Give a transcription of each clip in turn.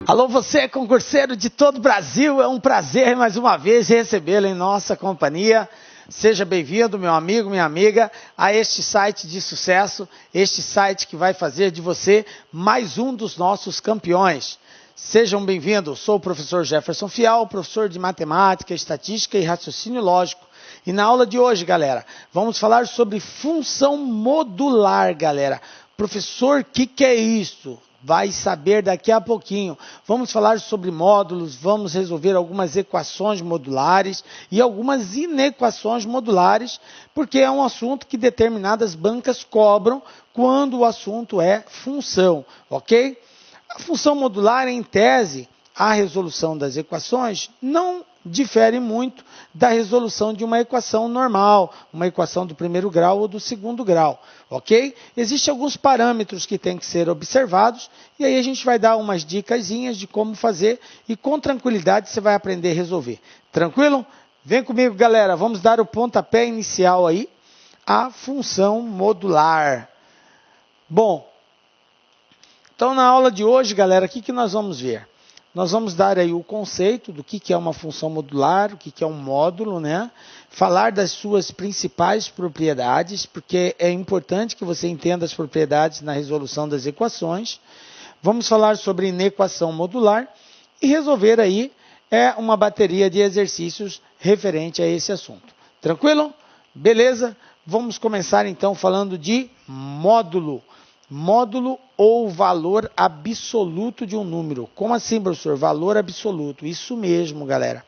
Alô, você concurseiro de todo o Brasil, é um prazer mais uma vez recebê-lo em nossa companhia. Seja bem-vindo, meu amigo, minha amiga, a este site de sucesso, este site que vai fazer de você mais um dos nossos campeões. Sejam bem-vindos, sou o professor Jefferson Fial, professor de Matemática, Estatística e Raciocínio Lógico. E na aula de hoje, galera, vamos falar sobre função modular, galera. Professor, o que é isso? Vai saber daqui a pouquinho. Vamos falar sobre módulos, vamos resolver algumas equações modulares e algumas inequações modulares, porque é um assunto que determinadas bancas cobram quando o assunto é função, ok? A função modular, em tese, a resolução das equações não difere muito da resolução de uma equação normal, uma equação do primeiro grau ou do segundo grau, ok? Existem alguns parâmetros que têm que ser observados e aí a gente vai dar umas dicasinhas de como fazer e com tranquilidade você vai aprender a resolver. Tranquilo? Vem comigo, galera, vamos dar o pontapé inicial aí, a função modular. Bom, então na aula de hoje, galera, o que nós vamos ver? Nós vamos dar aí o conceito do que é uma função modular, o que é um módulo, né? Falar das suas principais propriedades, porque é importante que você entenda as propriedades na resolução das equações. Vamos falar sobre inequação modular e resolver aí uma bateria de exercícios referente a esse assunto. Tranquilo? Beleza? Vamos começar então falando de módulo. Módulo ou valor absoluto de um número. Como assim, professor? Valor absoluto. Isso mesmo, galera.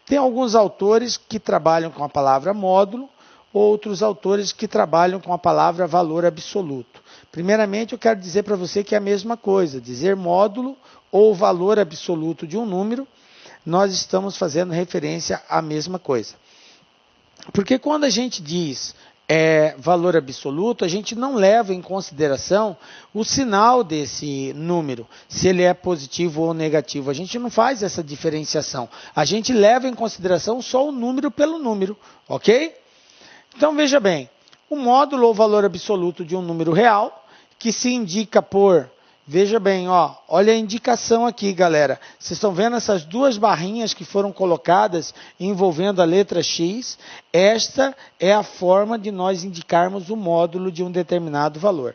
Tem alguns autores que trabalham com a palavra módulo, outros autores que trabalham com a palavra valor absoluto. Primeiramente, eu quero dizer para você que é a mesma coisa. Dizer módulo ou valor absoluto de um número, nós estamos fazendo referência à mesma coisa. Porque quando a gente diz valor absoluto, a gente não leva em consideração o sinal desse número, se ele é positivo ou negativo. A gente não faz essa diferenciação. A gente leva em consideração só o número pelo número, ok? Então, veja bem, o módulo ou valor absoluto de um número real, que se indica por... Veja bem, ó, olha a indicação aqui, galera. Vocês estão vendo essas duas barrinhas que foram colocadas envolvendo a letra X? Esta é a forma de nós indicarmos o módulo de um determinado valor.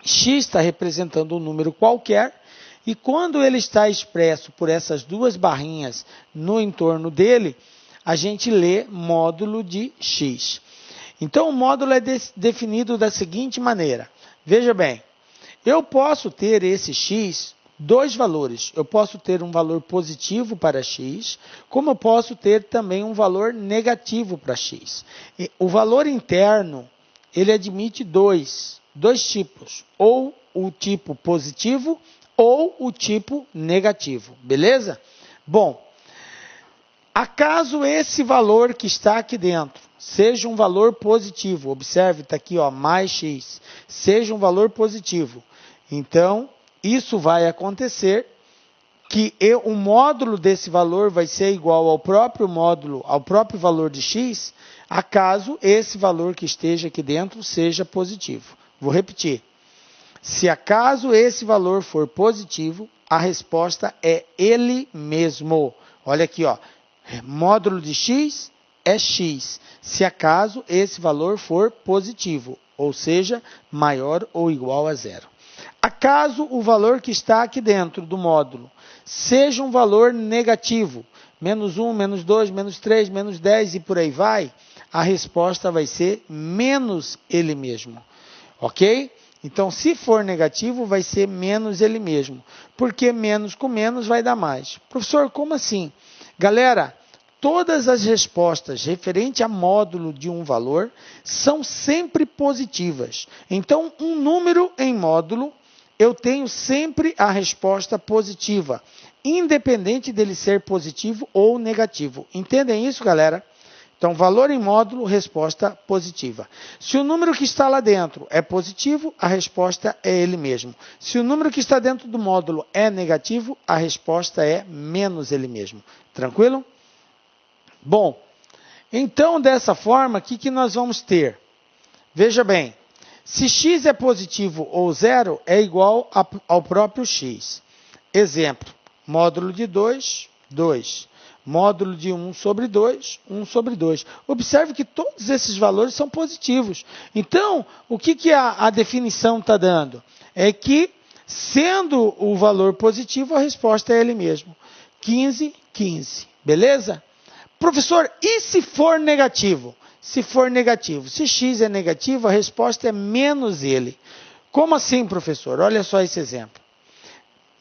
X está representando um número qualquer e quando ele está expresso por essas duas barrinhas no entorno dele, a gente lê módulo de X. Então, o módulo é definido da seguinte maneira. Veja bem. Eu posso ter esse x, dois valores. Eu posso ter um valor positivo para x, como eu posso ter também um valor negativo para x. E o valor interno, ele admite dois tipos, ou o tipo positivo ou o tipo negativo, beleza? Bom, acaso esse valor que está aqui dentro seja um valor positivo, observe, está aqui, ó, mais x, seja um valor positivo. Então, isso vai acontecer que o módulo desse valor vai ser igual ao próprio módulo, ao próprio valor de x, acaso esse valor que esteja aqui dentro seja positivo. Vou repetir. Se acaso esse valor for positivo, a resposta é ele mesmo. Olha aqui, ó. Módulo de x é x, se acaso esse valor for positivo, ou seja, maior ou igual a zero. Acaso o valor que está aqui dentro do módulo seja um valor negativo, menos 1, menos 2, menos 3, menos 10 e por aí vai, a resposta vai ser menos ele mesmo, ok? Então, se for negativo, vai ser menos ele mesmo, porque menos com menos vai dar mais. Professor, como assim? Galera, todas as respostas referentes a módulo de um valor são sempre positivas. Então, um número em módulo, eu tenho sempre a resposta positiva, independente dele ser positivo ou negativo. Entendem isso, galera? Então, valor em módulo, resposta positiva. Se o número que está lá dentro é positivo, a resposta é ele mesmo. Se o número que está dentro do módulo é negativo, a resposta é menos ele mesmo. Tranquilo? Bom, então, dessa forma, o que nós vamos ter? Veja bem, se x é positivo ou zero, é igual ao próprio x. exemplo, módulo de 2, 2. Módulo de 1 sobre 2, 1 sobre 2. Observe que todos esses valores são positivos. Então, o que a definição está dando? É que, sendo o valor positivo, a resposta é ele mesmo. 15, 15. Beleza? Professor, e se for negativo? Se for negativo, se x é negativo, a resposta é menos ele. Como assim, professor? Olha só esse exemplo.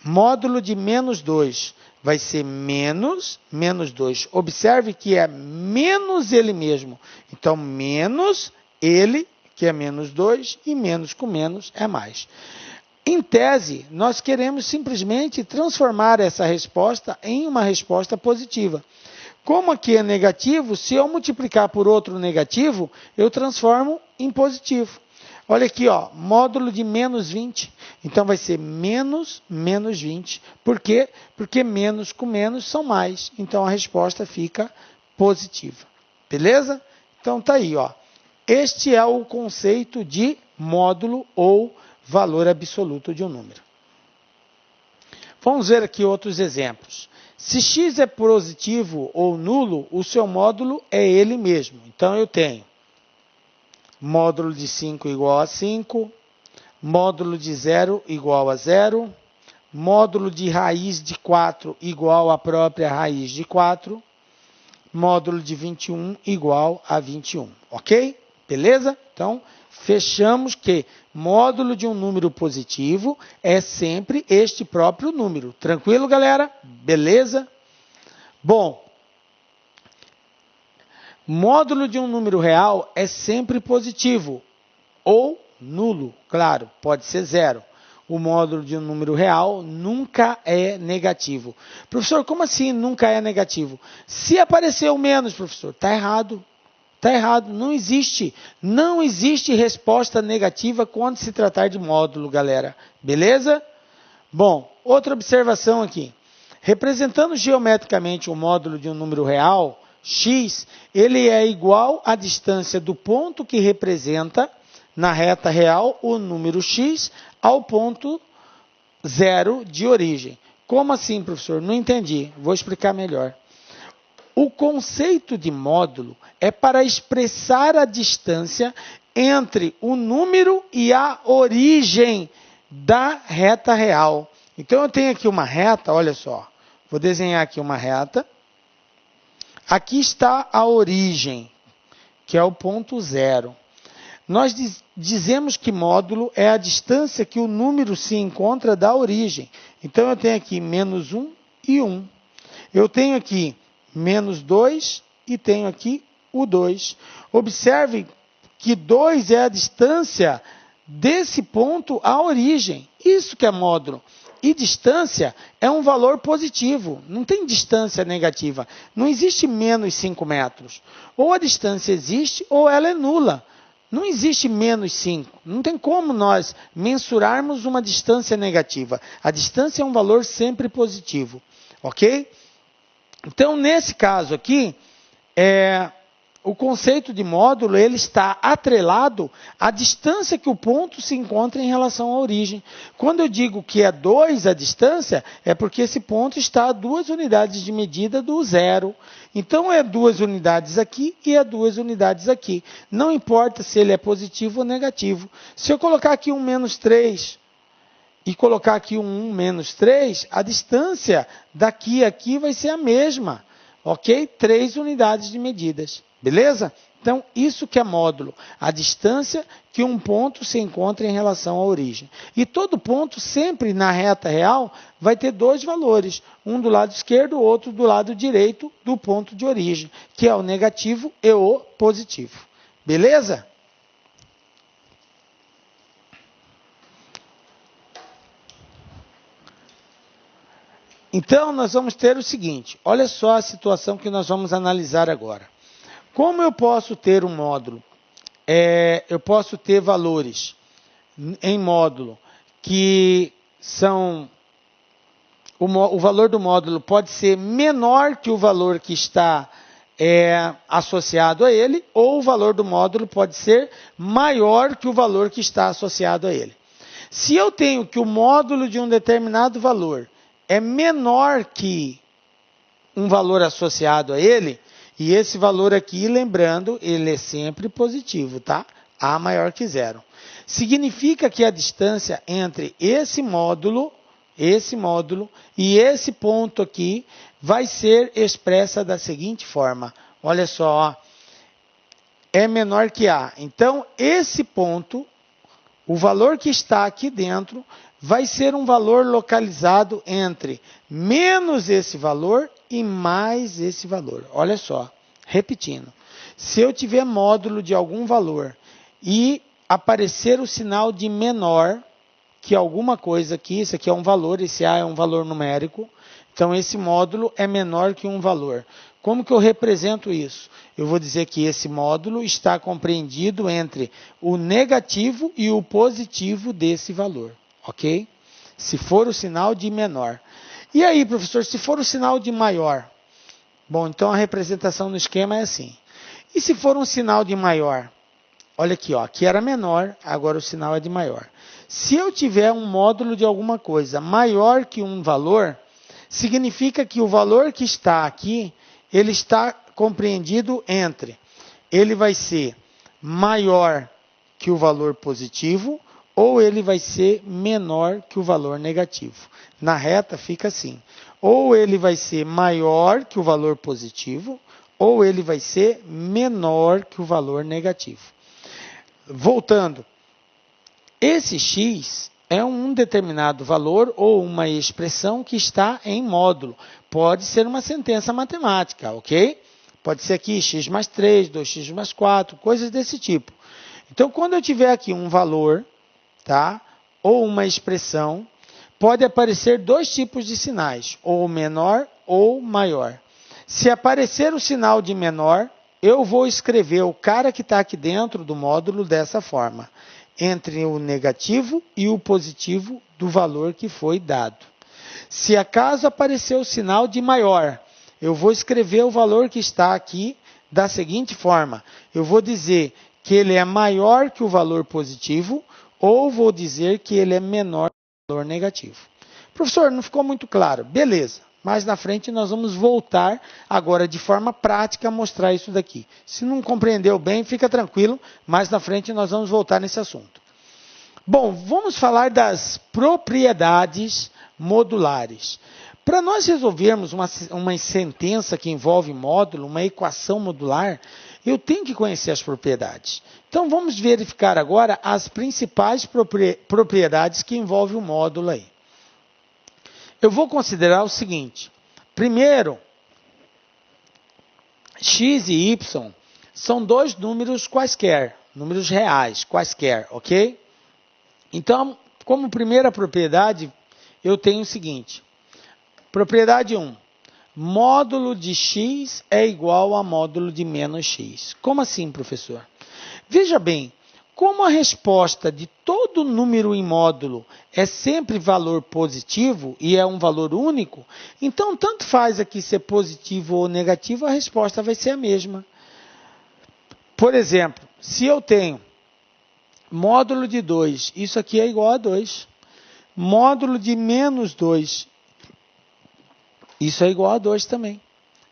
Módulo de menos 2 vai ser menos 2. Observe que é menos ele mesmo. Então, menos ele, que é menos 2, e menos com menos é mais. Em tese, nós queremos simplesmente transformar essa resposta em uma resposta positiva. Como aqui é negativo, se eu multiplicar por outro negativo, eu transformo em positivo. Olha aqui, ó, módulo de menos 20. Então, vai ser menos 20. Por quê? Porque menos com menos são mais. Então, a resposta fica positiva. Beleza? Então, tá aí, ó. Este é o conceito de módulo ou valor absoluto de um número. Vamos ver aqui outros exemplos. Se x é positivo ou nulo, o seu módulo é ele mesmo. Então, eu tenho módulo de 5 igual a 5, módulo de 0 igual a 0, módulo de raiz de 4 igual à própria raiz de 4, módulo de 21 igual a 21, ok? Beleza? Então, fechamos que módulo de um número positivo é sempre este próprio número. Tranquilo, galera? Beleza? Bom, módulo de um número real é sempre positivo ou nulo, claro, pode ser 0. O módulo de um número real nunca é negativo. Professor, como assim nunca é negativo? Se apareceu menos, professor, está errado. Está errado, não existe resposta negativa quando se tratar de módulo, galera. Beleza? Bom, outra observação aqui. Representando geometricamente o módulo de um número real, x, ele é igual à distância do ponto que representa, na reta real, o número x ao ponto 0 de origem. Como assim, professor? Não entendi. Vou explicar melhor. O conceito de módulo é para expressar a distância entre o número e a origem da reta real. Então, eu tenho aqui uma reta, olha só. Vou desenhar aqui uma reta. Aqui está a origem, que é o ponto 0. Nós dizemos que módulo é a distância que o número se encontra da origem. Então, eu tenho aqui menos 1 e 1. Eu tenho aqui menos 2 e tenho aqui o 2. Observe que 2 é a distância desse ponto à origem. Isso que é módulo. E distância é um valor positivo. Não tem distância negativa. Não existe menos 5 metros. Ou a distância existe ou ela é nula. Não existe menos 5. Não tem como nós mensurarmos uma distância negativa. A distância é um valor sempre positivo. Ok? Então, nesse caso aqui, o conceito de módulo ele está atrelado à distância que o ponto se encontra em relação à origem. Quando eu digo que é 2 a distância, é porque esse ponto está a 2 unidades de medida do 0. Então, é 2 unidades aqui e é 2 unidades aqui. Não importa se ele é positivo ou negativo. Se eu colocar aqui um menos 3... e colocar aqui um 1 menos 3, a distância daqui a aqui vai ser a mesma, ok? 3 unidades de medidas, beleza? Então, isso que é módulo, a distância que um ponto se encontra em relação à origem. E todo ponto, sempre na reta real, vai ter 2 valores, um do lado esquerdo, outro do lado direito do ponto de origem, que é o negativo e o positivo, beleza? Então, nós vamos ter o seguinte, olha só a situação que nós vamos analisar agora. Como eu posso ter um módulo? Eu posso ter valores em módulo que são... O valor do módulo pode ser menor que o valor que está associado a ele, ou o valor do módulo pode ser maior que o valor que está associado a ele. Se eu tenho que o módulo de um determinado valor é menor que um valor associado a ele, e esse valor aqui, lembrando, ele é sempre positivo, tá? A maior que zero. Significa que a distância entre esse módulo e esse ponto aqui vai ser expressa da seguinte forma. Olha só, ó, é menor que A. Então, esse ponto, o valor que está aqui dentro, vai ser um valor localizado entre menos esse valor e mais esse valor. Olha só, repetindo. Se eu tiver módulo de algum valor e aparecer o sinal de menor que alguma coisa aqui, isso aqui é um valor, esse A é um valor numérico, então esse módulo é menor que um valor. Como que eu represento isso? Eu vou dizer que esse módulo está compreendido entre o negativo e o positivo desse valor, ok? Se for o sinal de menor. E aí, professor, se for o sinal de maior? Bom, então a representação no esquema é assim. E se for um sinal de maior? Olha aqui, ó, aqui era menor, agora o sinal é de maior. Se eu tiver um módulo de alguma coisa maior que um valor, significa que o valor que está aqui, ele está compreendido entre, ele vai ser maior que o valor positivo ou ele vai ser menor que o valor negativo. Na reta fica assim, ou ele vai ser maior que o valor positivo ou ele vai ser menor que o valor negativo. Voltando, esse x é um determinado valor ou uma expressão que está em módulo. Pode ser uma sentença matemática, ok? Pode ser aqui x mais 3, 2x mais 4, coisas desse tipo. Então, quando eu tiver aqui um valor, tá? Ou uma expressão, pode aparecer dois tipos de sinais, ou menor ou maior. Se aparecer o sinal de menor, eu vou escrever o cara que está aqui dentro do módulo dessa forma, entre o negativo e o positivo do valor que foi dado. Se acaso aparecer o sinal de maior, eu vou escrever o valor que está aqui da seguinte forma. Eu vou dizer que ele é maior que o valor positivo ou vou dizer que ele é menor que o valor negativo. Professor, não ficou muito claro. Beleza. Mais na frente nós vamos voltar agora de forma prática a mostrar isso daqui. Se não compreendeu bem, fica tranquilo. Mais na frente nós vamos voltar nesse assunto. Bom, vamos falar das propriedades modulares. Para nós resolvermos uma sentença que envolve módulo, uma equação modular, eu tenho que conhecer as propriedades. Então vamos verificar agora as principais propriedades que envolvem o módulo aí. Eu vou considerar o seguinte. Primeiro, x e y são dois números quaisquer, números reais, quaisquer, ok? Então, como primeira propriedade, eu tenho o seguinte. Propriedade 1. Módulo de x é igual a módulo de menos x. Como assim, professor? Veja bem, como a resposta de todo número em módulo é sempre valor positivo e é um valor único, então tanto faz aqui ser positivo ou negativo, a resposta vai ser a mesma. Por exemplo, se eu tenho módulo de 2, isso aqui é igual a 2. Módulo de menos 2, isso é igual a 2 também.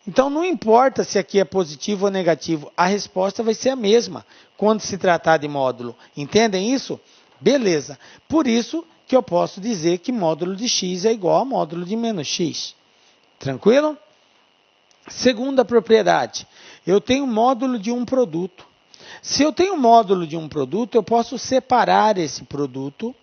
Então, não importa se aqui é positivo ou negativo, a resposta vai ser a mesma quando se tratar de módulo. Entendem isso? Beleza. Por isso que eu posso dizer que módulo de x é igual a módulo de menos x. Tranquilo? Segunda propriedade. Eu tenho módulo de um produto. Se eu tenho módulo de um produto, eu posso separar esse produto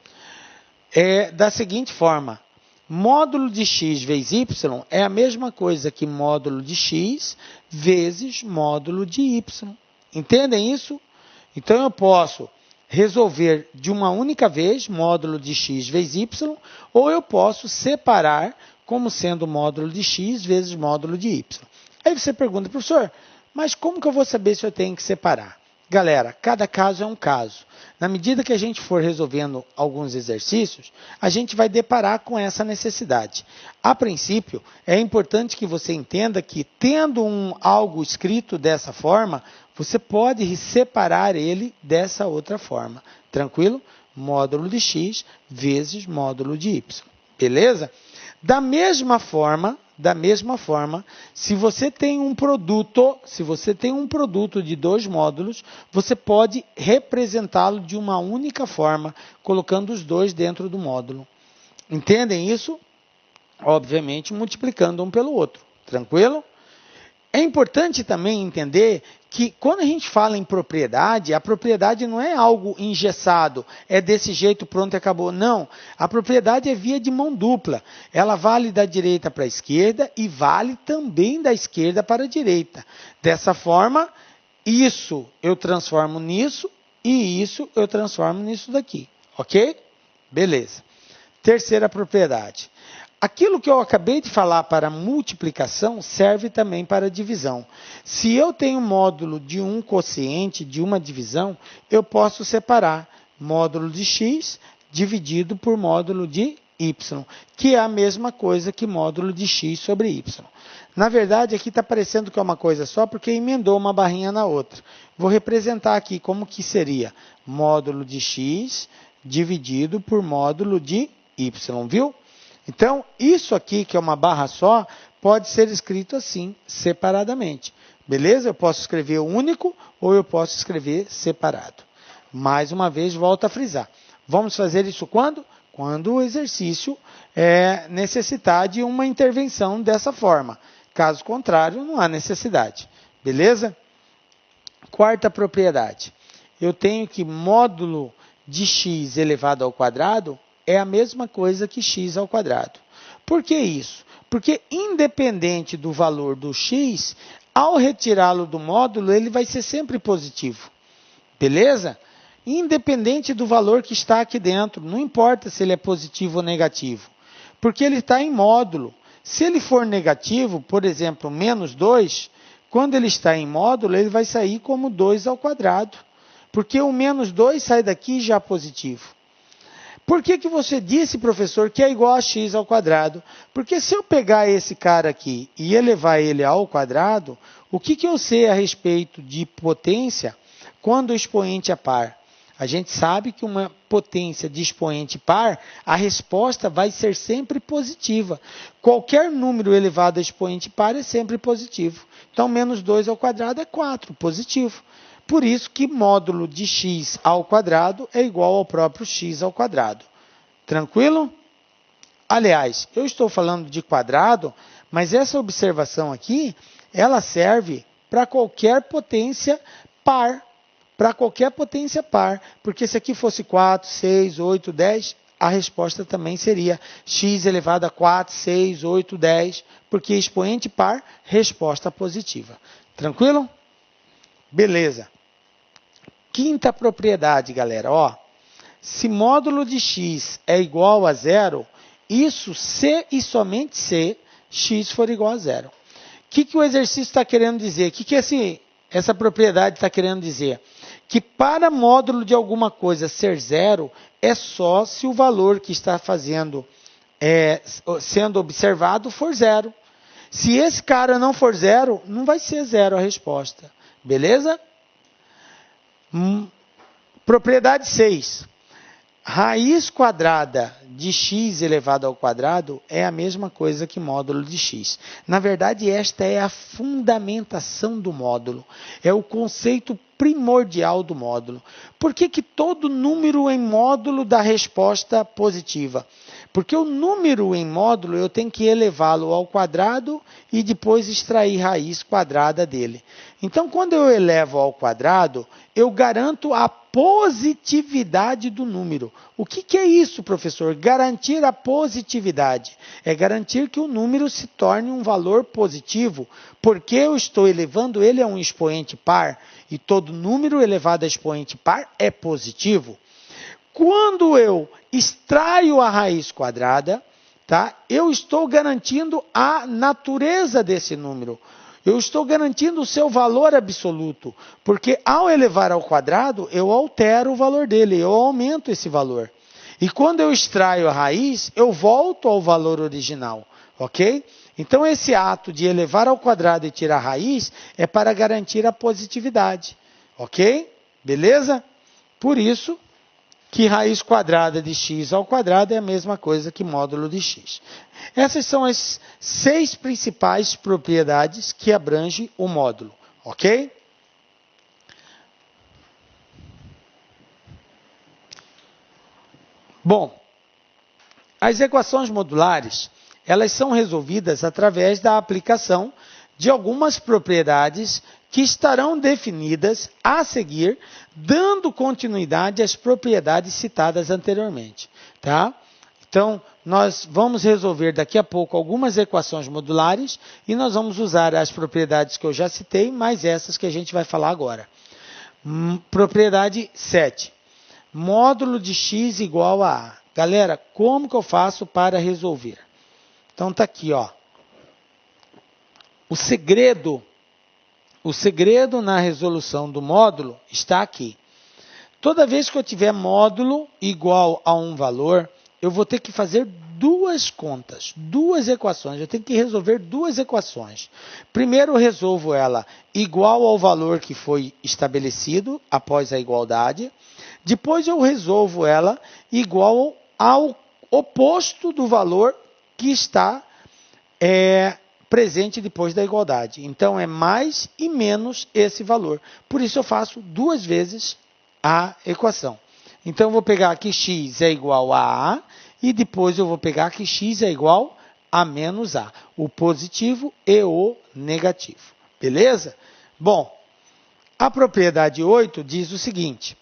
da seguinte forma. Módulo de x vezes y é a mesma coisa que módulo de x vezes módulo de y. Entendem isso? Então, eu posso resolver de uma única vez módulo de x vezes y, ou eu posso separar como sendo módulo de x vezes módulo de y. Aí você pergunta, professor, mas como que eu vou saber se eu tenho que separar? Galera, cada caso é um caso. Na medida que a gente for resolvendo alguns exercícios, a gente vai deparar com essa necessidade. A princípio, é importante que você entenda que, tendo algo escrito dessa forma, você pode separar ele dessa outra forma. Tranquilo? Módulo de x vezes módulo de y. Beleza? Da mesma forma, se você tem um produto de 2 módulos, você pode representá-lo de uma única forma, colocando os 2 dentro do módulo. Entendem isso? Obviamente, multiplicando um pelo outro. Tranquilo? É importante também entender que quando a gente fala em propriedade, a propriedade não é algo engessado, é desse jeito, pronto e acabou. Não, a propriedade é via de mão dupla. Ela vale da direita para a esquerda e vale também da esquerda para a direita. Dessa forma, isso eu transformo nisso e isso eu transformo nisso daqui. Ok? Beleza. Terceira propriedade. Aquilo que eu acabei de falar para multiplicação serve também para divisão. Se eu tenho módulo de um quociente, de uma divisão, eu posso separar módulo de x dividido por módulo de y, que é a mesma coisa que módulo de x sobre y. Na verdade, aqui está parecendo que é uma coisa só, porque emendou uma barrinha na outra. Vou representar aqui como que seria módulo de x dividido por módulo de y, viu? Então, isso aqui, que é uma barra só, pode ser escrito assim, separadamente. Beleza? Eu posso escrever único ou eu posso escrever separado. Mais uma vez, volto a frisar. Vamos fazer isso quando? Quando o exercício necessitar de uma intervenção dessa forma. Caso contrário, não há necessidade. Beleza? Quarta propriedade. Eu tenho que módulo de x elevado ao quadrado é a mesma coisa que x ao quadrado. Por que isso? Porque independente do valor do x, ao retirá-lo do módulo, ele vai ser sempre positivo. Beleza? Independente do valor que está aqui dentro, não importa se ele é positivo ou negativo, porque ele está em módulo. Se ele for negativo, por exemplo, menos 2, quando ele está em módulo, ele vai sair como 2 ao quadrado, porque o menos 2 sai daqui já positivo. Por que você disse, professor, que é igual a x ao quadrado? Porque se eu pegar esse cara aqui e elevar ele ao quadrado, o que eu sei a respeito de potência quando o expoente é par? A gente sabe que uma potência de expoente par, a resposta vai ser sempre positiva. Qualquer número elevado a expoente par é sempre positivo. Então, menos 2 ao quadrado é 4, positivo. Por isso que módulo de x ao quadrado é igual ao próprio x ao quadrado. Tranquilo? Aliás, eu estou falando de quadrado, mas essa observação aqui, ela serve para qualquer potência par. Para qualquer potência par. Porque se aqui fosse 4, 6, 8, 10, a resposta também seria x elevado a 4, 6, 8, 10, porque expoente par, resposta positiva. Tranquilo? Beleza. Quinta propriedade, galera. Ó, se módulo de x é igual a 0, isso se e somente se x for igual a 0. O que o exercício está querendo dizer? O que essa propriedade está querendo dizer? Que para módulo de alguma coisa ser 0, é só se o valor que está sendo observado for 0. Se esse cara não for 0, não vai ser 0 a resposta. Beleza? Propriedade 6. Raiz quadrada de x elevado ao quadrado é a mesma coisa que módulo de x. Na verdade, esta é a fundamentação do módulo. É o conceito primordial do módulo. Por que todo número em módulo dá resposta positiva? Porque o número em módulo eu tenho que elevá-lo ao quadrado e depois extrair raiz quadrada dele. Então, quando eu elevo ao quadrado, eu garanto a positividade do número. O que é isso, professor? Garantir a positividade. É garantir que o número se torne um valor positivo, porque eu estou elevando ele a um expoente par, e todo número elevado a expoente par é positivo. Quando eu extraio a raiz quadrada, tá? Eu estou garantindo a natureza desse número. Eu estou garantindo o seu valor absoluto, porque ao elevar ao quadrado, eu altero o valor dele, eu aumento esse valor. E quando eu extraio a raiz, eu volto ao valor original, ok? Então, esse ato de elevar ao quadrado e tirar a raiz é para garantir a positividade, ok? Beleza? Por isso que raiz quadrada de x ao quadrado é a mesma coisa que módulo de x. Essas são as 6 principais propriedades que abrangem o módulo, ok? Bom, as equações modulares, elas são resolvidas através da aplicação de algumas propriedades que estarão definidas a seguir, dando continuidade às propriedades citadas anteriormente, tá? Então, nós vamos resolver daqui a pouco algumas equações modulares e nós vamos usar as propriedades que eu já citei, mais essas que a gente vai falar agora. Propriedade 7. Módulo de x igual a A. Galera, como que eu faço para resolver? Então, está aqui, ó. O segredo na resolução do módulo está aqui. Toda vez que eu tiver módulo igual a um valor, eu vou ter que fazer duas contas, duas equações. Eu tenho que resolver duas equações. Primeiro, eu resolvo ela igual ao valor que foi estabelecido após a igualdade. Depois, eu resolvo ela igual ao oposto do valor que está presente depois da igualdade. Então, é mais e menos esse valor. Por isso, eu faço duas vezes a equação. Então, eu vou pegar aqui x é igual a A e depois eu vou pegar que x é igual a menos A. O positivo e o negativo. Beleza? Bom, a propriedade 8 diz o seguinte.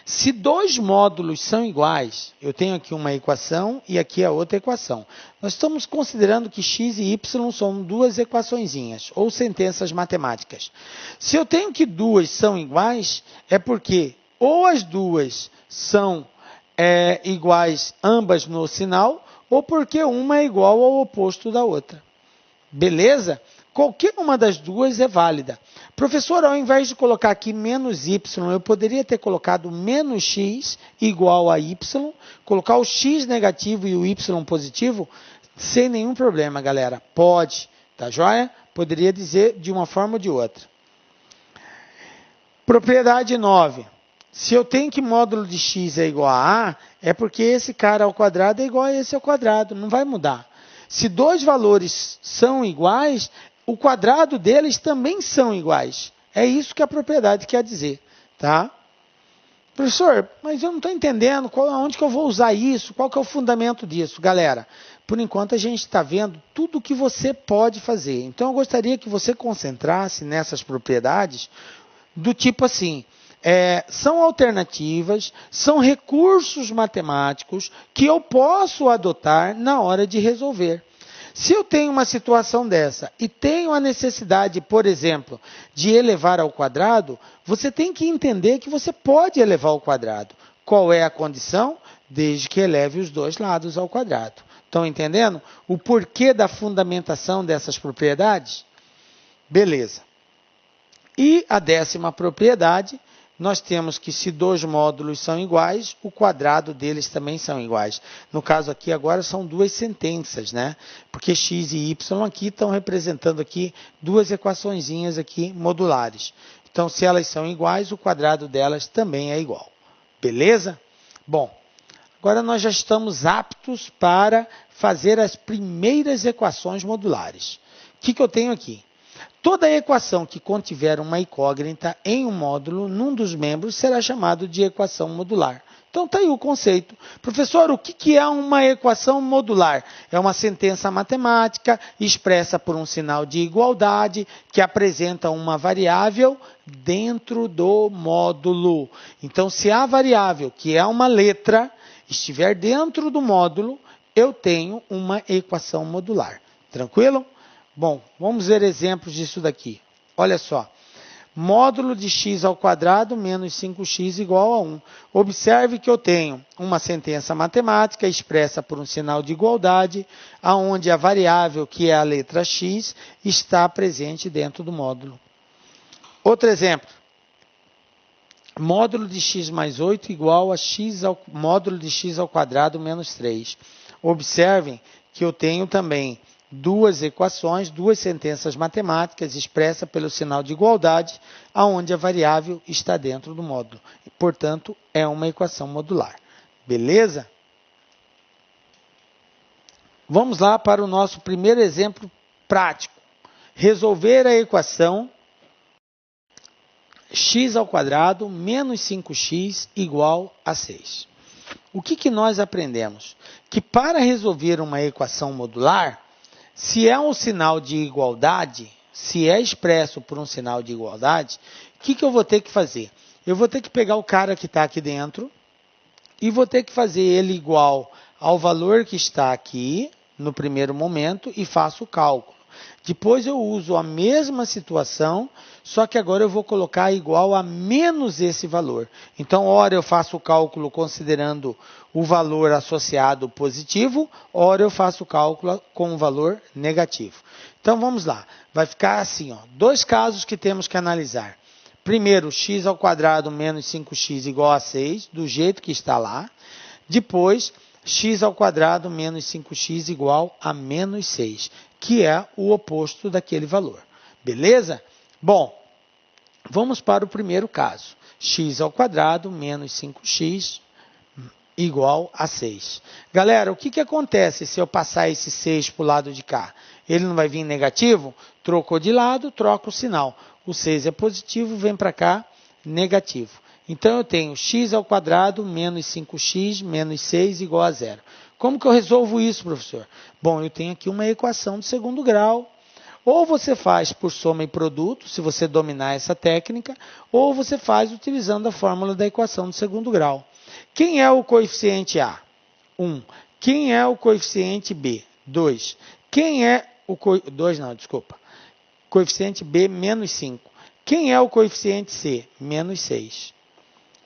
Se dois módulos são iguais, eu tenho aqui uma equação e aqui a outra equação. Nós estamos considerando que x e y são duas equaçõezinhas, ou sentenças matemáticas. Se eu tenho que duas são iguais, é porque ou as duas são iguais ambas no sinal, ou porque uma é igual ao oposto da outra. Beleza? Qualquer uma das duas é válida. Professor, ao invés de colocar aqui menos y, eu poderia ter colocado menos x igual a y, colocar o x negativo e o y positivo, sem nenhum problema, galera. Pode, tá joia? Poderia dizer de uma forma ou de outra. Propriedade 9. Se eu tenho que módulo de x é igual a A, é porque esse cara ao quadrado é igual a esse ao quadrado, não vai mudar. Se dois valores são iguais, o quadrado deles também são iguais. É isso que a propriedade quer dizer, tá? Professor, mas eu não estou entendendo onde que eu vou usar isso, qual que é o fundamento disso. Galera, por enquanto a gente está vendo tudo o que você pode fazer. Então eu gostaria que você concentrasse nessas propriedades do tipo assim, são alternativas, são recursos matemáticos que eu posso adotar na hora de resolver. Se eu tenho uma situação dessa e tenho a necessidade, por exemplo, de elevar ao quadrado, você tem que entender que você pode elevar ao quadrado. Qual é a condição? Desde que eleve os dois lados ao quadrado. Estão entendendo o porquê da fundamentação dessas propriedades? Beleza. E a 10ª propriedade, nós temos que se dois módulos são iguais, o quadrado deles também são iguais. No caso aqui agora são duas sentenças, né? Porque x e y aqui estão representando aqui duas equaçõezinhas aqui modulares. Então, se elas são iguais, o quadrado delas também é igual. Beleza? Bom, agora nós já estamos aptos para fazer as primeiras equações modulares. O que eu tenho aqui? Toda equação que contiver uma incógnita em um módulo, num dos membros, será chamado de equação modular. Então, está aí o conceito. Professor, o que é uma equação modular? É uma sentença matemática expressa por um sinal de igualdade que apresenta uma variável dentro do módulo. Então, se a variável, que é uma letra, estiver dentro do módulo, eu tenho uma equação modular. Tranquilo? Bom, vamos ver exemplos disso daqui. Olha só. Módulo de x ao quadrado menos 5x igual a 1. Observe que eu tenho uma sentença matemática expressa por um sinal de igualdade, onde a variável, que é a letra x, está presente dentro do módulo. Outro exemplo. Módulo de x mais 8 igual a módulo de x ao quadrado menos 3. Observem que eu tenho também duas equações, duas sentenças matemáticas expressas pelo sinal de igualdade, onde a variável está dentro do módulo. portanto, é uma equação modular. Beleza? Vamos lá para o nosso primeiro exemplo prático. Resolver a equação x² menos 5x igual a 6. O que nós aprendemos? Que para resolver uma equação modular, se é um sinal de igualdade, se é expresso por um sinal de igualdade, o que eu vou ter que fazer? Eu vou ter que pegar o cara que está aqui dentro e vou ter que fazer ele igual ao valor que está aqui no primeiro momento e faço o cálculo. Depois eu uso a mesma situação, só que agora eu vou colocar igual a menos esse valor. Então, ora eu faço o cálculo considerando o valor associado positivo, ora eu faço o cálculo com o valor negativo. Então, vamos lá. Vai ficar assim, ó, dois casos que temos que analisar. Primeiro, x² menos 5x igual a 6, do jeito que está lá. Depois, x² menos 5x igual a menos 6, que é o oposto daquele valor. Beleza? Bom, vamos para o primeiro caso. x² menos 5x igual a 6. Galera, o que acontece se eu passar esse 6 para o lado de cá? Ele não vai vir negativo? Trocou de lado, troca o sinal. O 6 é positivo, vem para cá, negativo. Então, eu tenho x² menos 5x menos 6 igual a 0. Como que eu resolvo isso, professor? Bom, eu tenho aqui uma equação de segundo grau. Ou você faz por soma e produto, se você dominar essa técnica, ou você faz utilizando a fórmula da equação de segundo grau. Quem é o coeficiente A? 1. Quem é o coeficiente B? 2. Quem é o coeficiente B? Menos 5. Quem é o coeficiente C? Menos 6.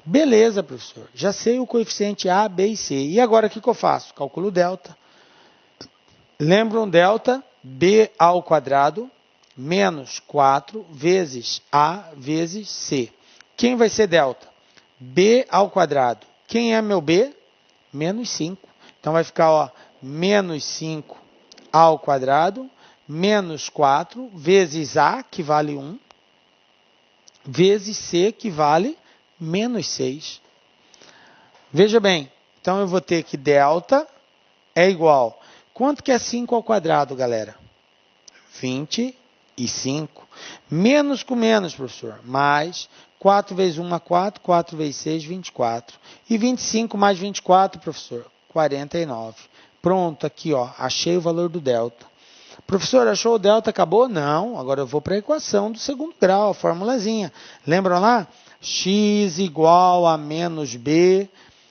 Beleza, professor. Já sei o coeficiente A, B e C. E agora o que eu faço? Calculo delta. Lembram delta? B² menos 4 vezes A vezes C. Quem vai ser delta? B². Quem é meu B? Menos 5. Então vai ficar, ó, menos 5² menos 4 vezes A, que vale 1, vezes C, que vale menos 6. Veja bem, então eu vou ter que delta é igual. Quanto que é 5², galera? 25. Menos com menos, professor. Mais 4 vezes 1 é 4, 4 vezes 6, 24. E 25 mais 24, professor? 49. Pronto, aqui, ó, achei o valor do delta. Professor, achou o delta, acabou? Não, agora eu vou para a equação do segundo grau, a formulazinha. Lembram lá? X igual a menos B,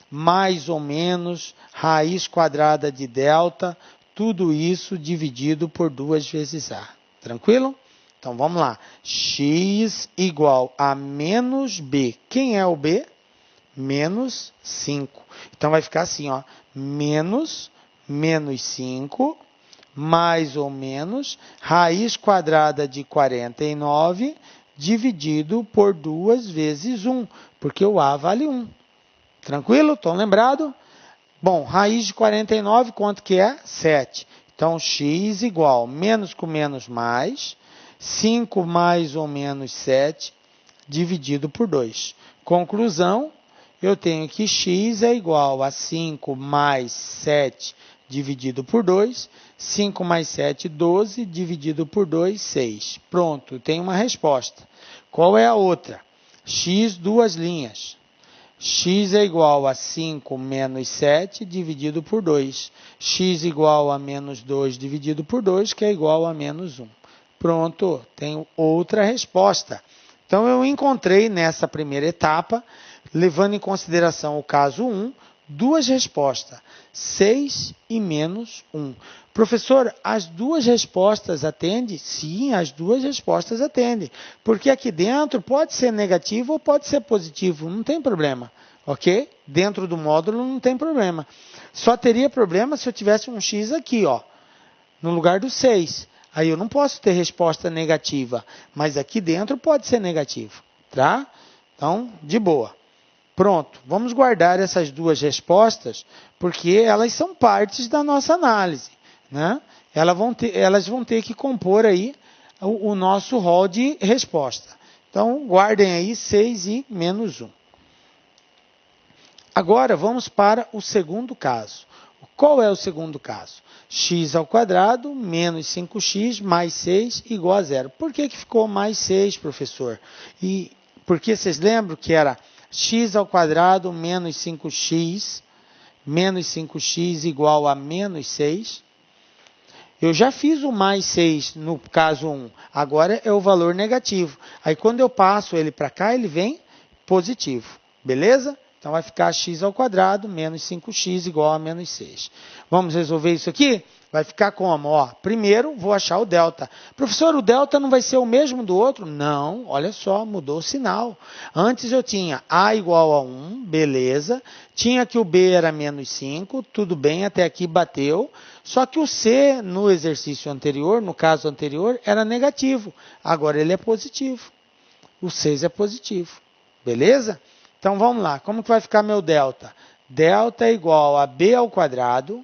mais ou menos, raiz quadrada de delta, tudo isso dividido por 2 vezes A. Tranquilo? Então, vamos lá. X igual a menos B. Quem é o B? Menos 5. Então, vai ficar assim, ó, menos 5, mais ou menos, raiz quadrada de 49, dividido por 2 vezes 1, porque o A vale 1. Tranquilo? Estão lembrados? Bom, raiz de 49, quanto que é? 7. Então, x igual, menos com menos mais, 5 mais ou menos 7, dividido por 2. Conclusão, eu tenho que x é igual a 5 mais 7, dividido por 2. 5 mais 7, 12, dividido por 2, 6. Pronto, eu tenho uma resposta. Qual é a outra? X, duas linhas. X é igual a 5 menos 7, dividido por 2. X igual a menos 2, dividido por 2, que é igual a menos 1. Pronto, tenho outra resposta. Então, eu encontrei nessa primeira etapa, levando em consideração o caso 1, duas respostas, 6 e menos 1. Professor, as duas respostas atendem? Sim, as duas respostas atendem. Porque aqui dentro pode ser negativo ou pode ser positivo, não tem problema. Ok? Dentro do módulo não tem problema. Só teria problema se eu tivesse um x aqui, ó, no lugar do 6. Aí eu não posso ter resposta negativa, mas aqui dentro pode ser negativo, tá? Então, de boa. Pronto, vamos guardar essas duas respostas, porque elas são partes da nossa análise, né? Elas vão ter que compor aí o nosso rol de resposta. Então, guardem aí 6 e menos 1. Agora vamos para o segundo caso. Qual é o segundo caso? X ao quadrado menos 5x mais 6 igual a zero. Por que ficou mais 6, professor? E porque vocês lembram que era x ao quadrado menos 5x igual a menos 6? Eu já fiz o mais 6 no caso 1, agora é o valor negativo. Aí quando eu passo ele para cá, ele vem positivo, beleza? Então vai ficar x ao quadrado menos 5x igual a menos 6. Vamos resolver isso aqui? Vai ficar como? Ó, primeiro vou achar o delta. Professor, o delta não vai ser o mesmo do outro? Não, olha só, mudou o sinal. Antes eu tinha a igual a 1, beleza. Tinha que o b era menos 5, tudo bem, até aqui bateu. Só que o c no exercício anterior, no caso anterior, era negativo. Agora ele é positivo. O 6 é positivo, beleza? Então vamos lá, como que vai ficar meu delta? Delta é igual a b ao quadrado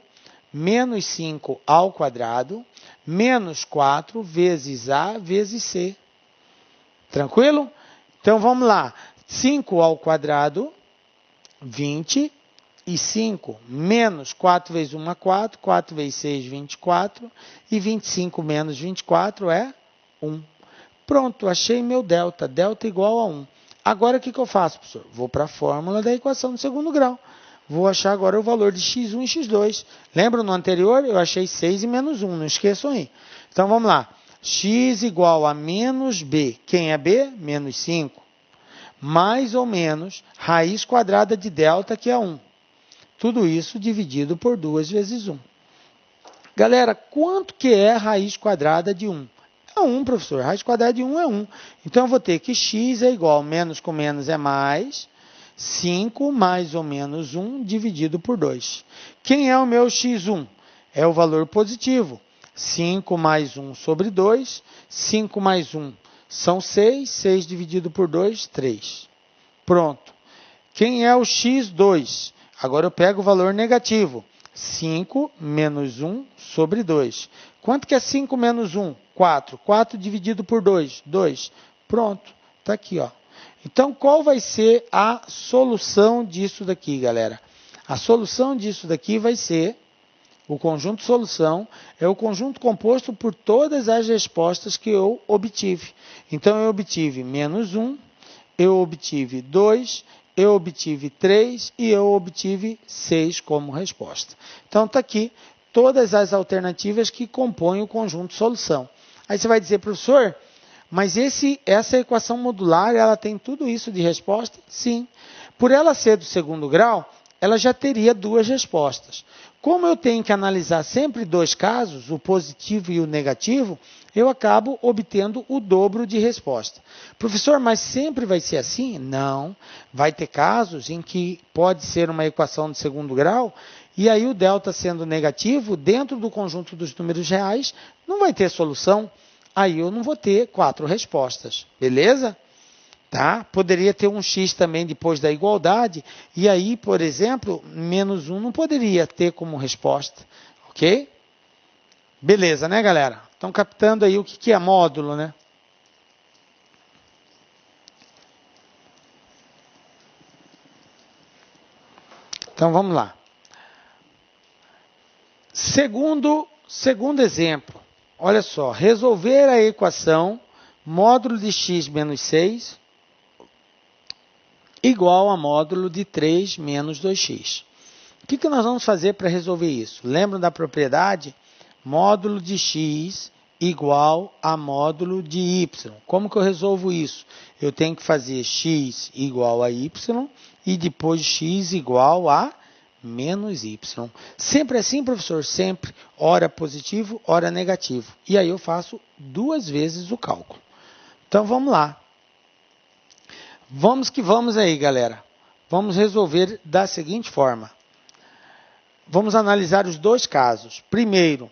menos 5 ao quadrado, menos 4 vezes A vezes C. Tranquilo? Então, vamos lá. 5 ao quadrado, 20, e 5 menos 4 vezes 1 é 4, 4 vezes 6, 24, e 25 menos 24 é 1. Pronto, achei meu delta. Delta igual a 1. Agora, o que eu faço, professor? Vou para a fórmula da equação do segundo grau. Vou achar agora o valor de x1 e x2. Lembra no anterior? Eu achei 6 e menos 1. Não esqueçam aí. Então, vamos lá. X igual a menos b. Quem é b? Menos 5. Mais ou menos raiz quadrada de delta, que é 1. Tudo isso dividido por 2 vezes 1. Galera, quanto que é a raiz quadrada de 1? É 1, professor. A raiz quadrada de 1 é 1. Então, eu vou ter que x é igual, menos com menos é mais, 5 mais ou menos 1 dividido por 2. Quem é o meu x1? É o valor positivo. 5 mais 1 sobre 2. 5 mais 1 são 6. 6 dividido por 2, 3. Pronto. Quem é o x2? Agora eu pego o valor negativo. 5 menos 1 sobre 2. Quanto que é 5 menos 1? 4. 4 dividido por 2, 2. Pronto. Está aqui, ó. Então, qual vai ser a solução disso daqui, galera? A solução disso daqui vai ser, o conjunto solução é o conjunto composto por todas as respostas que eu obtive. Então, eu obtive menos 1, eu obtive 2, eu obtive 3 e eu obtive 6 como resposta. Então, está aqui todas as alternativas que compõem o conjunto solução. Aí você vai dizer, professor, mas essa equação modular, ela tem tudo isso de resposta? Sim. Por ela ser do segundo grau, ela já teria duas respostas. Como eu tenho que analisar sempre dois casos, o positivo e o negativo, eu acabo obtendo o dobro de resposta. Professor, mas sempre vai ser assim? Não. Vai ter casos em que pode ser uma equação de segundo grau, e aí o delta sendo negativo, dentro do conjunto dos números reais, não vai ter solução. Aí eu não vou ter 4 respostas, beleza? Tá? Poderia ter um x também depois da igualdade, e aí, por exemplo, menos 1 não poderia ter como resposta, ok? Beleza, né, galera? Estão captando aí o que é módulo, né? Então, vamos lá. Segundo exemplo. Olha só, resolver a equação módulo de x menos 6 igual a módulo de 3 menos 2x. O que nós vamos fazer para resolver isso? Lembram da propriedade? Módulo de x igual a módulo de y. Como que eu resolvo isso? Eu tenho que fazer x igual a y e depois x igual a menos y. Sempre assim, professor? Sempre. Ora positivo, ora negativo. E aí eu faço 2 vezes o cálculo. Então, vamos lá. Vamos que vamos aí, galera. Vamos resolver da seguinte forma. Vamos analisar os dois casos. Primeiro,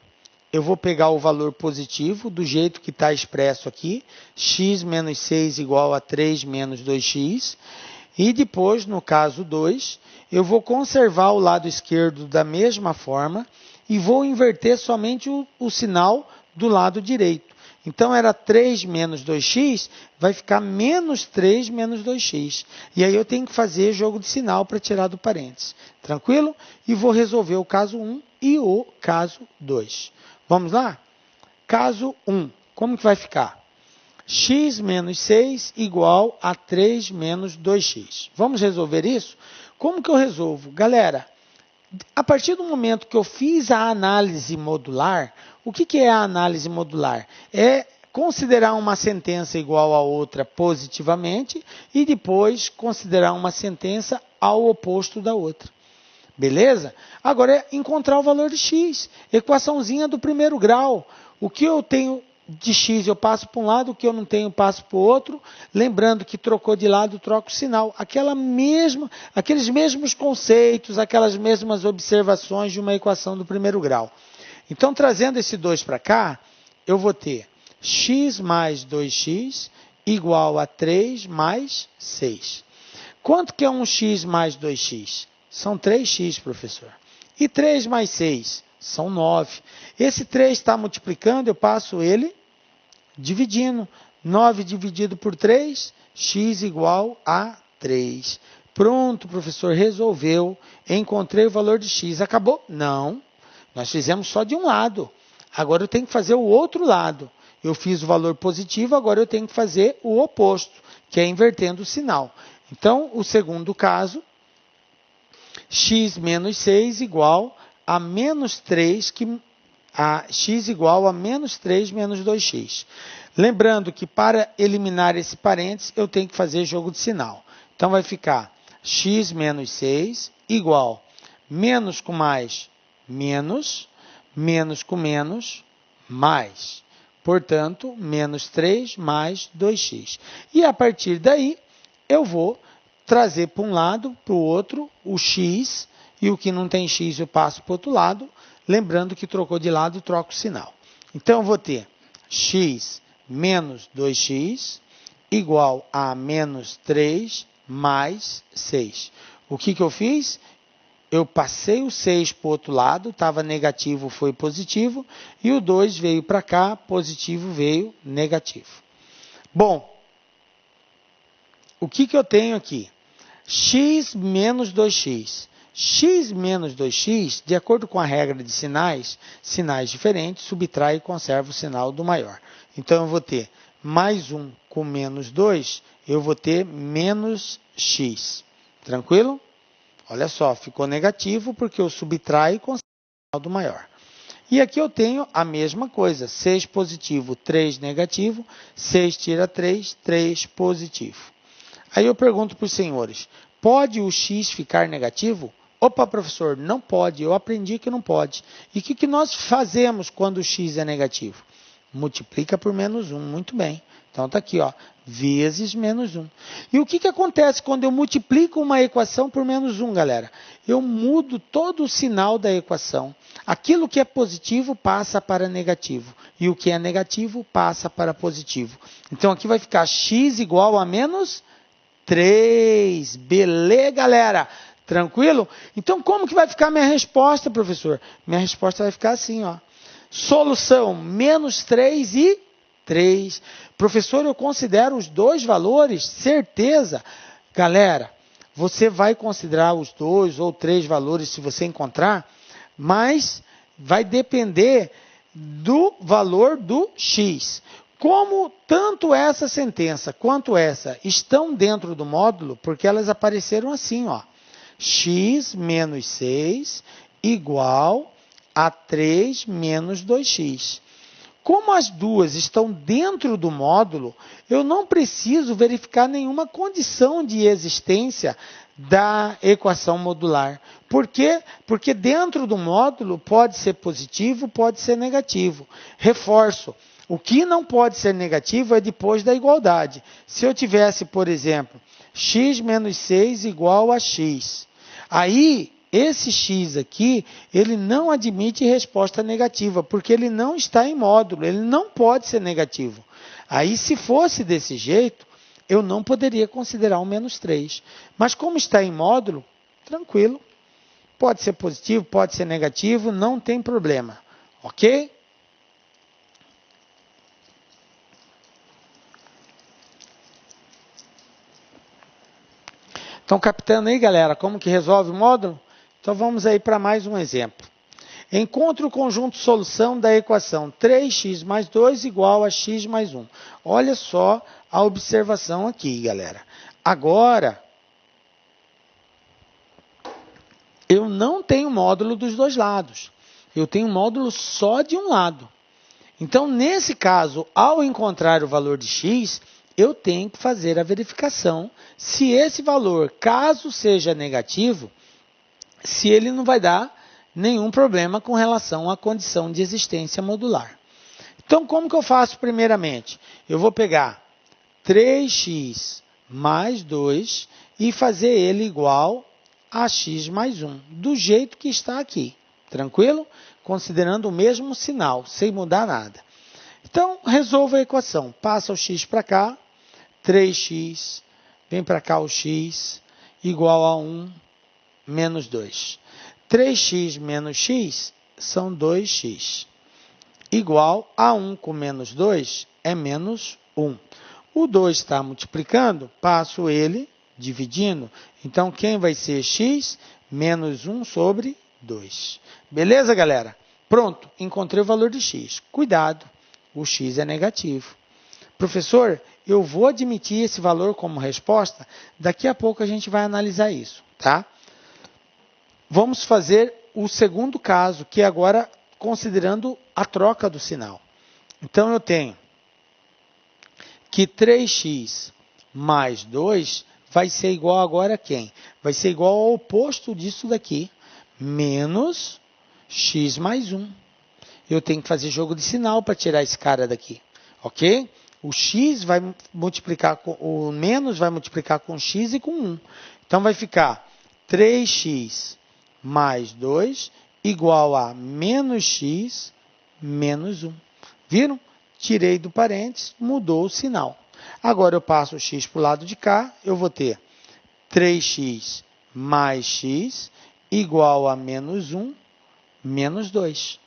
eu vou pegar o valor positivo, do jeito que está expresso aqui. X menos 6 igual a 3 menos 2x. E depois, no caso 2, eu vou conservar o lado esquerdo da mesma forma e vou inverter somente o sinal do lado direito. Então era 3 menos 2x, vai ficar menos 3 menos 2x. E aí eu tenho que fazer jogo de sinal para tirar do parênteses. Tranquilo? E vou resolver o caso 1 e o caso 2. Vamos lá? Caso 1. Como que vai ficar? X menos 6 igual a 3 menos 2x. Vamos resolver isso? Como que eu resolvo? Galera, a partir do momento que eu fiz a análise modular, o que é a análise modular? É considerar uma sentença igual a outra positivamente e depois considerar uma sentença ao oposto da outra. Beleza? Agora é encontrar o valor de x. Equaçãozinha do primeiro grau. O que eu tenho de x eu passo para um lado, o que eu não tenho eu passo para o outro. Lembrando que trocou de lado, troca o sinal. Aqueles mesmos conceitos, aquelas mesmas observações de uma equação do primeiro grau. Então, trazendo esse 2 para cá, eu vou ter x mais 2x igual a 3 mais 6. Quanto que é um x mais 2x? São 3x, professor. E 3 mais 6? São 9. Esse 3 está multiplicando, eu passo ele dividindo. 9 dividido por 3, x igual a 3. Pronto, professor, resolveu. Encontrei o valor de x. Acabou? Não. Nós fizemos só de um lado. Agora eu tenho que fazer o outro lado. Eu fiz o valor positivo, agora eu tenho que fazer o oposto, que é invertendo o sinal. Então, o segundo caso, x menos 6 igual a menos 3, x igual a menos 3 menos 2x. Lembrando que para eliminar esse parênteses, eu tenho que fazer jogo de sinal. Então, vai ficar x menos 6 igual menos com mais, menos, menos com menos, mais. Portanto, menos 3 mais 2x. E a partir daí, eu vou trazer para um lado, para o outro, o x, e o que não tem x eu passo para o outro lado, lembrando que trocou de lado, troca o sinal. Então, eu vou ter x menos 2x igual a menos 3 mais 6. O que eu fiz? Eu passei o 6 para o outro lado, estava negativo, foi positivo, e o 2 veio para cá, positivo veio negativo. Bom, o que eu tenho aqui? X menos 2x. X menos 2x, de acordo com a regra de sinais diferentes, subtrai e conserva o sinal do maior. Então, eu vou ter mais 1 com menos 2, eu vou ter menos x. Tranquilo? Olha só, ficou negativo porque eu subtrai e conservo o sinal do maior. E aqui eu tenho a mesma coisa, 6 positivo, 3 negativo, 6 tira 3, 3 positivo. Aí eu pergunto para os senhores, pode o x ficar negativo? Opa, professor, não pode, eu aprendi que não pode. E o que nós fazemos quando o x é negativo? Multiplica por menos 1, muito bem. Então está aqui, ó, vezes menos 1. E o que acontece quando eu multiplico uma equação por menos 1, galera? Eu mudo todo o sinal da equação. Aquilo que é positivo passa para negativo. E o que é negativo passa para positivo. Então aqui vai ficar x igual a menos 3. Beleza, galera? Tranquilo? Então, como que vai ficar minha resposta, professor? Minha resposta vai ficar assim, ó. Solução, menos 3 e 3. Professor, eu considero os dois valores? Certeza. Galera, você vai considerar os 2 ou 3 valores se você encontrar, mas vai depender do valor do x. Como tanto essa sentença quanto essa estão dentro do módulo, porque elas apareceram assim, ó. X menos 6 igual a 3 menos 2x. Como as duas estão dentro do módulo, eu não preciso verificar nenhuma condição de existência da equação modular. Por quê? Porque dentro do módulo pode ser positivo, pode ser negativo. Reforço. O que não pode ser negativo é depois da igualdade. Se eu tivesse, por exemplo, x menos 6 igual a x. Aí, esse x aqui, ele não admite resposta negativa, porque ele não está em módulo, ele não pode ser negativo. Aí, se fosse desse jeito, eu não poderia considerar um menos 3. Mas como está em módulo, tranquilo. Pode ser positivo, pode ser negativo, não tem problema. Ok? Estão captando aí, galera, como que resolve o módulo? Então vamos aí para mais um exemplo. Encontre o conjunto solução da equação 3x mais 2 igual a x mais 1. Olha só a observação aqui, galera. Agora, eu não tenho módulo dos dois lados. Eu tenho módulo só de um lado. Então, nesse caso, ao encontrar o valor de x, eu tenho que fazer a verificação se esse valor, caso seja negativo, se ele não vai dar nenhum problema com relação à condição de existência modular. Então, como que eu faço primeiramente? Eu vou pegar 3x mais 2 e fazer ele igual a x mais 1, do jeito que está aqui. Tranquilo? Considerando o mesmo sinal, sem mudar nada. Então, resolva a equação. Passa o x para cá, 3x, vem para cá o x, igual a 1 menos 2. 3x menos x são 2x. Igual a 1 com menos 2 é menos 1. O 2 está multiplicando, passo ele dividindo. Então, quem vai ser x? Menos 1 sobre 2. Beleza, galera? Pronto, encontrei o valor de x. Cuidado, o x é negativo. Professor, eu vou admitir esse valor como resposta? Daqui a pouco a gente vai analisar isso, tá? Vamos fazer o segundo caso, que é agora considerando a troca do sinal. Então, eu tenho que 3x mais 2 vai ser igual agora a quem? Vai ser igual ao oposto disso daqui, menos x mais 1. Eu tenho que fazer jogo de sinal para tirar esse cara daqui, ok? O x vai multiplicar com o menos vai multiplicar com x e com 1. Então, vai ficar 3x mais 2 igual a menos x menos 1. Viram? Tirei do parênteses, mudou o sinal. Agora eu passo o x para o lado de cá, eu vou ter 3x mais x igual a menos 1 menos 2.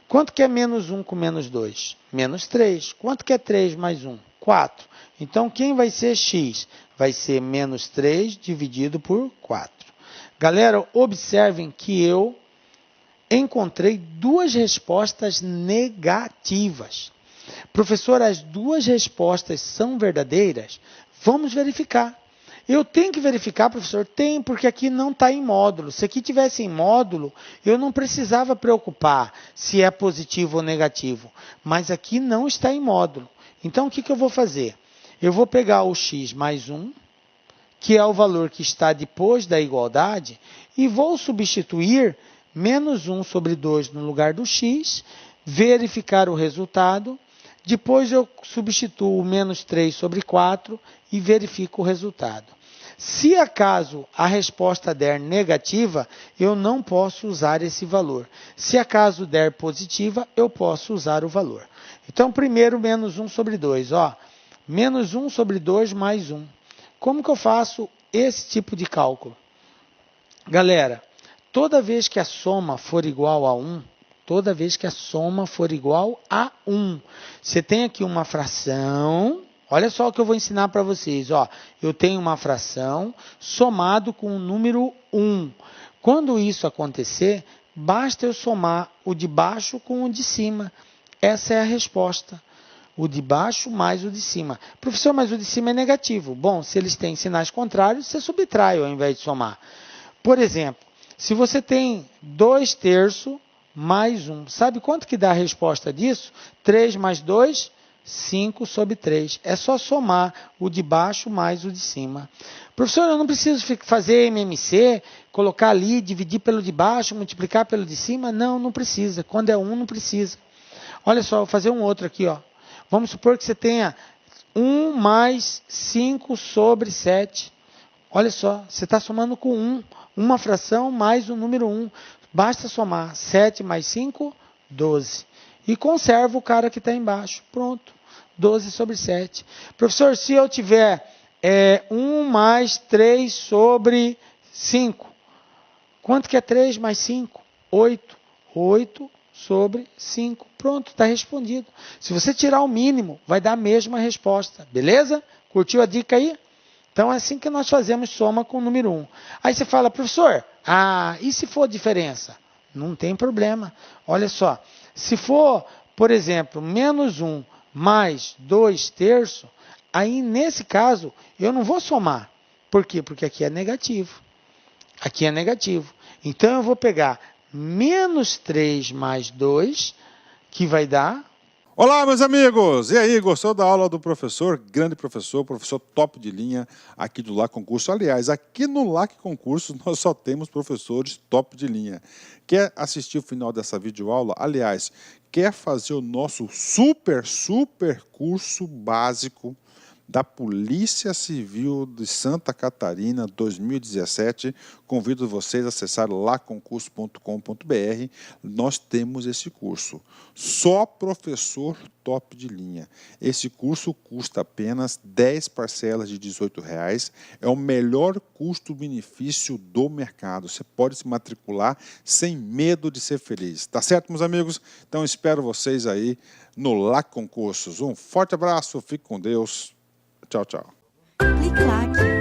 Quanto que é menos 1 com menos 2? Menos 3. Quanto que é 3 mais 1? 4. Então, quem vai ser x? Vai ser menos 3 dividido por 4. Galera, observem que eu encontrei duas respostas negativas. Professor, as duas respostas são verdadeiras? Vamos verificar. Eu tenho que verificar, professor? Tem, porque aqui não está em módulo. Se aqui tivesse em módulo, eu não precisava preocupar se é positivo ou negativo. Mas aqui não está em módulo. Então, o que eu vou fazer? Eu vou pegar o x mais 1, que é o valor que está depois da igualdade, e vou substituir menos 1 sobre 2 no lugar do x, verificar o resultado. Depois eu substituo menos 3 sobre 4 e verifico o resultado. Se acaso a resposta der negativa, eu não posso usar esse valor. Se acaso der positiva, eu posso usar o valor. Então, primeiro, menos 1 sobre 2. Ó, menos 1 sobre 2 mais 1. Como que eu faço esse tipo de cálculo? Galera, toda vez que a soma for igual a 1, toda vez que a soma for igual a 1. Você tem aqui uma fração, olha só o que eu vou ensinar para vocês. Ó, eu tenho uma fração somado com o número 1. Quando isso acontecer, basta eu somar o de baixo com o de cima. Essa é a resposta. O de baixo mais o de cima. Professor, mas o de cima é negativo. Bom, se eles têm sinais contrários, você subtrai ao invés de somar. Por exemplo, se você tem 2/3 mais 1. Sabe quanto que dá a resposta disso? 3 mais 2, 5 sobre 3. É só somar o de baixo mais o de cima. Professor, eu não preciso fazer MMC, colocar ali, dividir pelo de baixo, multiplicar pelo de cima? Não, não precisa. Quando é 1, não precisa. Olha só, vou fazer um outro aqui. Ó. Vamos supor que você tenha 1 mais 5 sobre 7. Olha só, você está somando com 1. Uma fração mais o número 1. Basta somar 7 mais 5, 12. E conserva o cara que está embaixo. Pronto. 12 sobre 7. Professor, se eu tiver 1 mais 3 sobre 5. Quanto que é 3 mais 5? 8. 8 sobre 5. Pronto, está respondido. Se você tirar o mínimo, vai dar a mesma resposta. Beleza? Curtiu a dica aí? Então é assim que nós fazemos soma com o número 1. Aí você fala, professor, e se for diferença? Não tem problema. Olha só, se for, por exemplo, menos 1 mais 2/3, aí nesse caso eu não vou somar. Por quê? Porque aqui é negativo. Aqui é negativo. Então eu vou pegar menos 3 mais 2, que vai dar... Olá, meus amigos! E aí, gostou da aula do professor? Grande professor top de linha aqui do LAC Concurso. Aliás, aqui no LAC Concurso nós só temos professores top de linha. Quer assistir o final dessa videoaula? Aliás, quer fazer o nosso super curso básico da Polícia Civil de Santa Catarina 2017, convido vocês a acessar laconcurso.com.br. Nós temos esse curso. Só professor top de linha. Esse curso custa apenas 10 parcelas de R$18. É o melhor custo-benefício do mercado. Você pode se matricular sem medo de ser feliz. Tá certo, meus amigos? Então espero vocês aí no LAC Concursos. Um forte abraço, fique com Deus. Tchau, tchau. Clique lá.